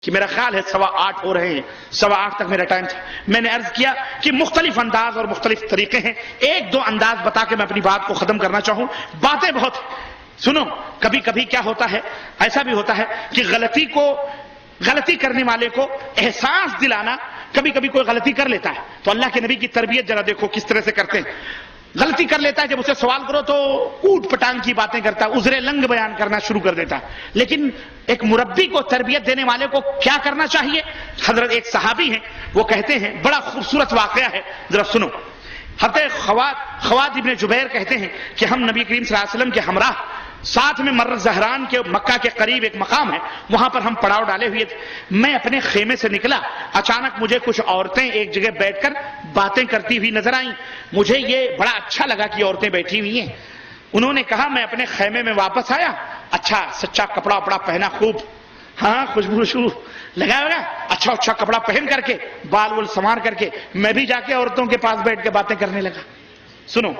کہ میرا خیال ہے 8:15 ہو رہے ہیں، 8:15 تک میرا ٹائم تھا. میں نے عرض کیا کہ مختلف انداز اور مختلف طریقے ہیں، ایک دو انداز بتا کے میں اپنی بات کو ختم کرنا چاہوں. باتیں بہت سنو. کبھی کبھی کیا ہوتا ہے، ایسا بھی ہوتا ہے کہ غلطی کرنے والے کو احساس دلانا، کبھی کبھی کوئی غلطی کر لیتا ہے تو اللہ کے نبی کی تربیت ذرا دیکھو کس طرح سے کرتے ہیں. غلطی کر لیتا ہے، جب اسے سوال کرو تو اوٹ پٹانگ کی باتیں کرتا ہے، عذر لنگ بیان کرنا شروع کر دیتا ہے. لیکن ایک مربی کو، تربیت دینے والے کو کیا کرنا چاہیے؟ حضرت ایک صحابی ہیں، وہ کہتے ہیں، بڑا خوبصورت واقعہ ہے، ذرا سنو. حضرت خوات ابن جبیر کہتے ہیں کہ ہم نبی کریم صلی اللہ علیہ وسلم کے ہمراہ ساتھ میں مر زہران کے مکہ کے قریب ایک مقام ہے، وہاں پر ہم پڑاؤ ڈالے ہوئے تھے. میں اپنے خیمے سے نکلا، اچانک مجھے کچھ عورتیں ایک جگہ بیٹھ کر باتیں کرتی ہوئی نظر آئیں. مجھے یہ بڑا اچھا لگا کہ عورتیں بیٹھی ہوئی ہیں. انہوں نے کہا، میں اپنے خیمے میں واپس آیا، اچھا سچا کپڑا وپڑا پہنا، خوب ہاں خوشبو لگایا ہوگا، اچھا کپڑا پہن کر کے، بال وال سنوار کر کے میں بھی جا کے عورتوں کے پاس بیٹھ کے باتیں کرنے لگا. سنو،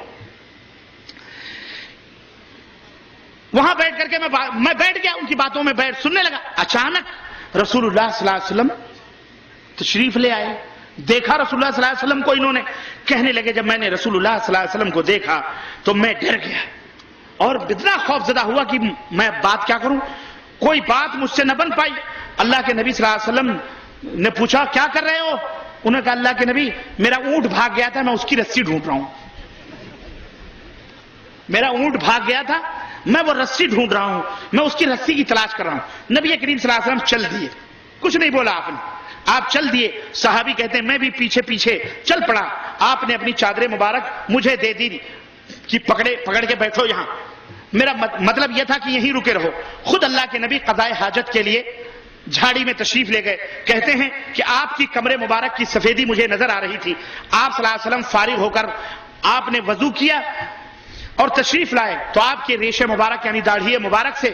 وہاں بیٹھ کر کے میں بیٹھ گیا، ان کی باتوں میں سننے لگا. اچانک رسول اللہ صلی اللہ علیہ وسلم تشریف لے آئے. دیکھا رسول اللہ صلی اللہ علیہ وسلم کو، انہوں نے کہنے لگے، جب میں نے رسول اللہ صلی اللہ علیہ وسلم کو دیکھا تو میں ڈر گیا اور اتنا خوف زدہ ہوا کہ میں بات کیا کروں، کوئی بات مجھ سے نہ بن پائی. اللہ کے نبی صلی اللہ علیہ وسلم نے پوچھا، کیا کر رہے ہو؟ انہوں نے کہا، اللہ کے نبی، میرا اونٹ بھاگ گیا تھا، میں اس کی رسی ڈھونڈ رہا ہوں. میرا اونٹ بھاگ گیا تھا، میں وہ رسی ڈھونڈ رہا ہوں، میں اس کی رسی کی تلاش کر رہا ہوں. نبی کریم صلی اللہ علیہ وسلم چل دیے، کچھ نہیں بولا آپ نے، آپ چل دیے. صحابی کہتے ہیں میں بھی پیچھے پیچھے چل پڑا. آپ نے اپنی چادر مبارک مجھے دے دی کہ پکڑ کے بیٹھو یہاں. میرا مطلب یہ تھا کہ یہیں رکے رہو. خود اللہ کے نبی قضائے حاجت کے لیے جھاڑی میں تشریف لے گئے. کہتے ہیں کہ آپ کی کمر مبارک کی سفیدی مجھے نظر آ رہی تھی. آپ صلی اللہ علیہ وسلم فارغ ہو کر آپ نے وضو کیا اور تشریف لائے تو آپ کے ریشے مبارک یعنی داڑھی مبارک سے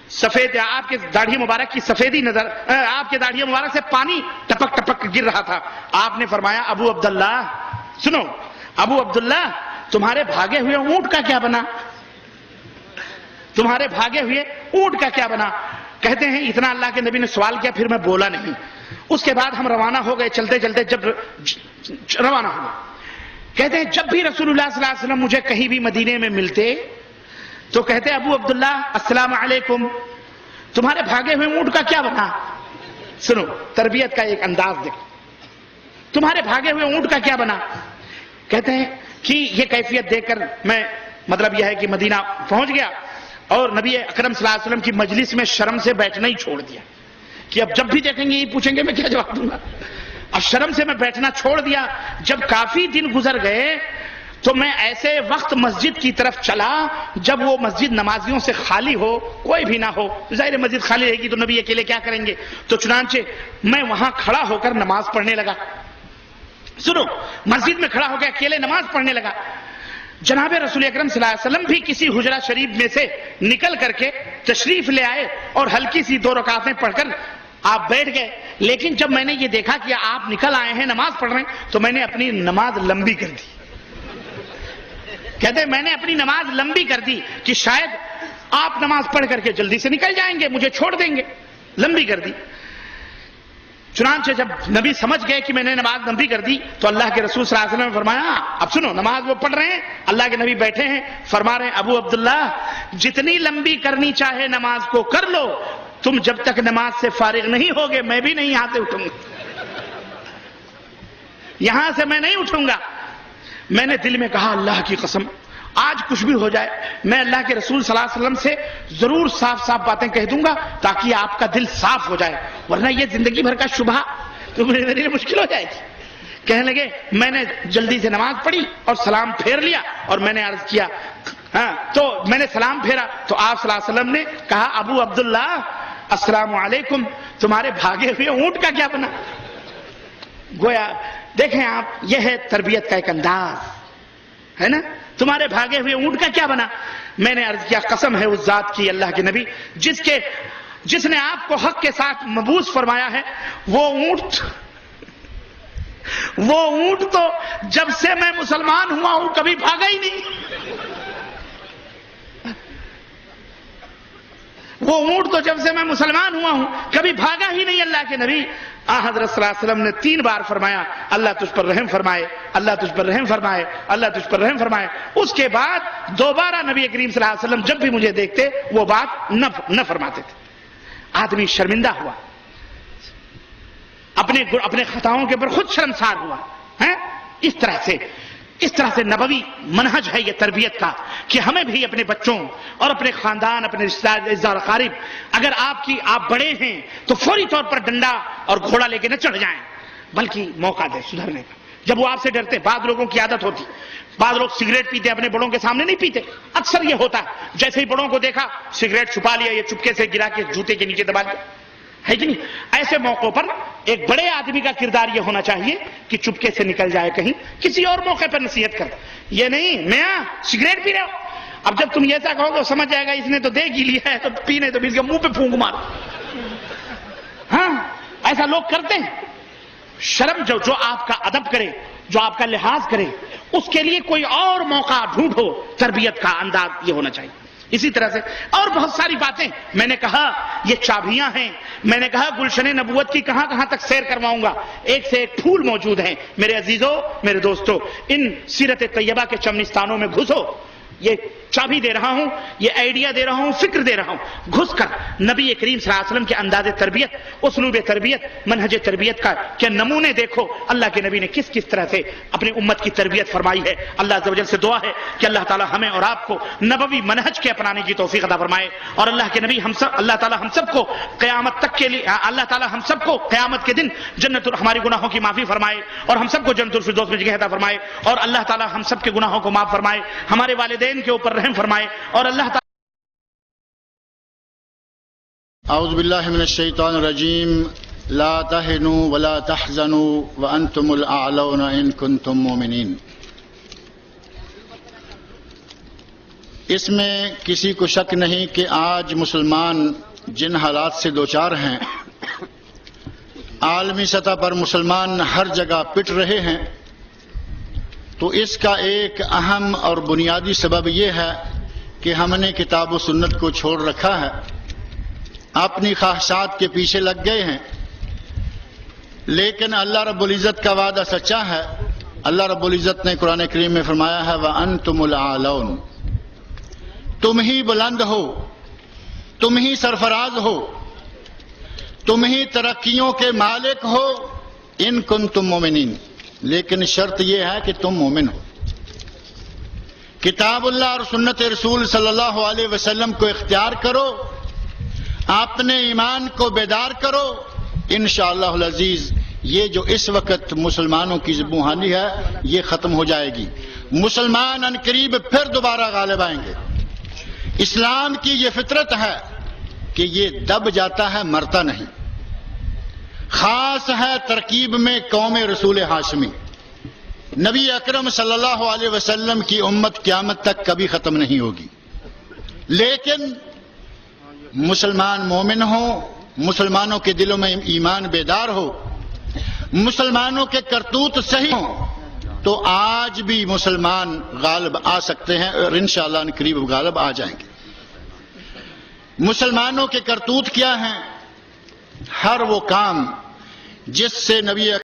سفید، آپ کے داڑھی مبارک کی سفیدی نظر، آپ کے داڑھی مبارک سے پانی ٹپک ٹپک گر رہا تھا. آپ نے فرمایا، ابو عبداللہ سنو، ابو عبداللہ تمہارے بھاگے ہوئے اونٹ کا کیا بنا؟ تمہارے بھاگے ہوئے اونٹ کا کیا بنا؟ کہتے ہیں اتنا اللہ کے نبی نے سوال کیا، پھر میں بولا نہیں. اس کے بعد ہم روانہ ہو گئے، چلتے چلتے جب روانہ ہو گئے. کہتے ہیں جب بھی رسول اللہ صلی اللہ علیہ وسلم مجھے کہیں بھی مدینے میں ملتے تو کہتے، ابو عبداللہ السلام علیکم، تمہارے بھاگے ہوئے اونٹ کا کیا بنا؟ سنو، تربیت کا ایک انداز دیکھو. تمہارے بھاگے ہوئے اونٹ کا کیا بنا؟ کہتے ہیں کہ یہ کیفیت دیکھ کر میں، مطلب یہ ہے کہ مدینہ پہنچ گیا اور نبی اکرم صلی اللہ علیہ وسلم کی مجلس میں شرم سے بیٹھنا ہی چھوڑ دیا کہ اب جب بھی دیکھیں گے یہ پوچھیں گے میں کیا جواب دوں گا. اب شرم سے میں بیٹھنا چھوڑ دیا. جب کافی دن گزر گئے تو میں ایسے وقت مسجد کی طرف چلا جب وہ مسجد نمازیوں سے خالی ہو، کوئی بھی نہ ہو. ظاہر مسجد خالی رہے گی تو نبی اکیلے کیا کریں گے، تو چنانچہ میں وہاں کھڑا ہو کر نماز پڑھنے لگا. سنو، مسجد میں کھڑا ہو کے اکیلے نماز پڑھنے لگا. جناب رسول اکرم صلی اللہ علیہ وسلم بھی کسی حجرہ شریف میں سے نکل کر کے تشریف لے آئے اور ہلکی سی 2 رکعتیں پڑھ کر آپ بیٹھ گئے. لیکن جب میں نے یہ دیکھا کہ آپ نکل آئے ہیں، نماز پڑھ رہے ہیں، تو میں نے اپنی نماز لمبی کر دی. کہتے ہیں میں نے اپنی نماز لمبی کر دی کہ شاید آپ نماز پڑھ کر کے جلدی سے نکل جائیں گے، مجھے چھوڑ دیں گے. لمبی کر دی. چنانچہ جب نبی سمجھ گئے کہ میں نے نماز لمبی کر دی تو اللہ کے رسول صلی اللہ علیہ وسلم نے فرمایا، اب سنو، نماز وہ پڑھ رہے ہیں، اللہ کے نبی بیٹھے ہیں، فرما رہے ہیں، ابو عبداللہ جتنی لمبی کرنی چاہے نماز کو کر لو، تم جب تک نماز سے فارغ نہیں ہوگے میں بھی نہیں یہاں سے اٹھوں گا، یہاں سے میں نہیں اٹھوں گا. میں نے دل میں کہا، اللہ کی قسم آج کچھ بھی ہو جائے میں اللہ کے رسول صلی اللہ علیہ وسلم سے ضرور صاف صاف باتیں کہہ دوں گا تاکہ آپ کا دل صاف ہو جائے، ورنہ یہ زندگی بھر کا شبہ تو میرے لیے مشکل ہو جائے گی. کہنے لگے، میں نے جلدی سے نماز پڑھی اور سلام پھیر لیا اور میں نے عرض کیا، ہاں تو میں نے سلام پھیرا تو آپ صلی اللہ علیہ وسلم نے کہا، ابو عبداللہ السلام علیکم، تمہارے بھاگے ہوئے اونٹ کا کیا بنا؟ گویا دیکھیں آپ، یہ ہے تربیت کا ایک انداز ہے نا. تمہارے بھاگے ہوئے اونٹ کا کیا بنا؟ میں نے عرض کیا، قسم ہے اس ذات کی اللہ کے نبی جس نے آپ کو حق کے ساتھ مبعوث فرمایا ہے، وہ اونٹ تو جب سے میں مسلمان ہوا ہوں کبھی بھاگا ہی نہیں. وہ اونٹ تو جب سے میں مسلمان ہوا ہوں کبھی بھاگا ہی نہیں اللہ کے نبی. حضرت صلی اللہ علیہ وسلم نے 3 بار فرمایا اللہ تجھ پر رحم فرمائے, اللہ تجھ پر رحم فرمائے, اللہ تجھ پر رحم فرمائے. اس کے بعد دوبارہ نبی کریم صلی اللہ علیہ وسلم جب بھی مجھے دیکھتے وہ بات نہ فرماتے تھے. آدمی شرمندہ ہوا, اپنے خطاؤں کے اوپر خود شرمسار ہوا ہے. اس طرح سے نبوی منہج ہے یہ تربیت کا کہ ہمیں بھی اپنے بچوں اور اپنے خاندان, اپنے رشتہ دار اقارب, اگر آپ بڑے ہیں تو فوری طور پر ڈنڈا اور گھوڑا لے کے نہ چڑھ جائیں, بلکہ موقع دیں سدھرنے کا. جب وہ آپ سے ڈرتے, بعض لوگوں کی عادت ہوتی, بعض لوگ سگریٹ پیتے اپنے بڑوں کے سامنے نہیں پیتے, اکثر یہ ہوتا ہے جیسے ہی بڑوں کو دیکھا سگریٹ چھپا لیا, یہ چپکے سے گرا کے جوتے کے نیچے دبا لیا, ہے کہ نہیں. ایسے موقعوں پر ایک بڑے آدمی کا کردار یہ ہونا چاہیے کہ چپکے سے نکل جائے کہیں, کسی اور موقع پر نصیحت کر, یہ نہیں میاں سگریٹ پی رہے ہو. اب جب تم ایسا کہو گے سمجھ جائے گا اس نے تو دیکھ ہی لیا ہے, تو پینے تو اس کے منہ پہ پھونک مار. ہاں ایسا لوگ کرتے ہیں. شرم جو آپ کا ادب کرے, جو آپ کا لحاظ کرے, اس کے لیے کوئی اور موقع ڈھونڈو. تربیت کا انداز یہ ہونا چاہیے. اسی طرح سے اور بہت ساری باتیں. میں نے کہا یہ چابیاں ہیں, میں نے کہا گلشن نبوت کی کہاں کہاں تک سیر کرواؤں گا, ایک سے ایک پھول موجود ہیں. میرے عزیزوں, میرے دوستوں, ان سیرت طیبہ کے چمنستانوں میں گھسو. یہ چابی دے رہا ہوں, یہ آئیڈیا دے رہا ہوں, فکر دے رہا ہوں. گھس کر نبی کریم صلی اللہ علیہ وسلم کے انداز تربیت, اسلوب تربیت, منہج تربیت کا کیا نمونے دیکھو. اللہ کے نبی نے کس طرح سے اپنی امت کی تربیت فرمائی ہے. اللہ عز و جل سے دعا ہے کہ اللہ تعالی ہمیں اور آپ کو نبوی منہج کے اپنانے کی توفیق عطا فرمائے. اور اللہ کے نبی اللہ تعالی ہم سب کو قیامت تک کے لیے, اللہ تعالی ہم سب کو قیامت کے دن ہماری گناہوں کی معافی فرمائے, اور ہم سب کو جنت الفردوس میں جگہ عطا فرمائے. اور اللہ تعالی ہم سب کے گناہوں کو معاف فرمائے, ہمارے والدین کے اوپر رحم فرمائے. اور اللہ تعالی اعوذ باللہ من الشیطان الرجیم. لا تہنوا ولا تحزنوا وانتم الاعلون ان کنتم مؤمنین. اس میں کسی کو شک نہیں کہ آج مسلمان جن حالات سے دوچار ہیں, عالمی سطح پر مسلمان ہر جگہ پٹ رہے ہیں, تو اس کا ایک اہم اور بنیادی سبب یہ ہے کہ ہم نے کتاب و سنت کو چھوڑ رکھا ہے, اپنی خواہشات کے پیچھے لگ گئے ہیں. لیکن اللہ رب العزت کا وعدہ سچا ہے. اللہ رب العزت نے قرآن کریم میں فرمایا ہے وَأَنْتُمُ الْأَعْلَوْنَ, تم ہی بلند ہو, تم ہی سرفراز ہو, تم ہی ترقیوں کے مالک ہو ان کنتم مومنین. لیکن شرط یہ ہے کہ تم مومن ہو. کتاب اللہ اور سنت رسول صلی اللہ علیہ وسلم کو اختیار کرو, اپنے ایمان کو بیدار کرو. انشاءاللہ العزیز یہ جو اس وقت مسلمانوں کی ذبوحانی ہے یہ ختم ہو جائے گی. مسلمان ان قریب پھر دوبارہ غالب آئیں گے. اسلام کی یہ فطرت ہے کہ یہ دب جاتا ہے, مرتا نہیں. خاص ہے ترکیب میں قوم رسول ہاشمی. نبی اکرم صلی اللہ علیہ وسلم کی امت قیامت تک کبھی ختم نہیں ہوگی. لیکن مسلمان مومن ہوں, مسلمانوں کے دلوں میں ایمان بیدار ہو, مسلمانوں کے کرتوت صحیح ہوں, تو آج بھی مسلمان غالب آ سکتے ہیں اور انشاءاللہ ان قریب غالب آ جائیں گے. مسلمانوں کے کرتوت کیا ہیں؟ ہر وہ کام جس سے نبی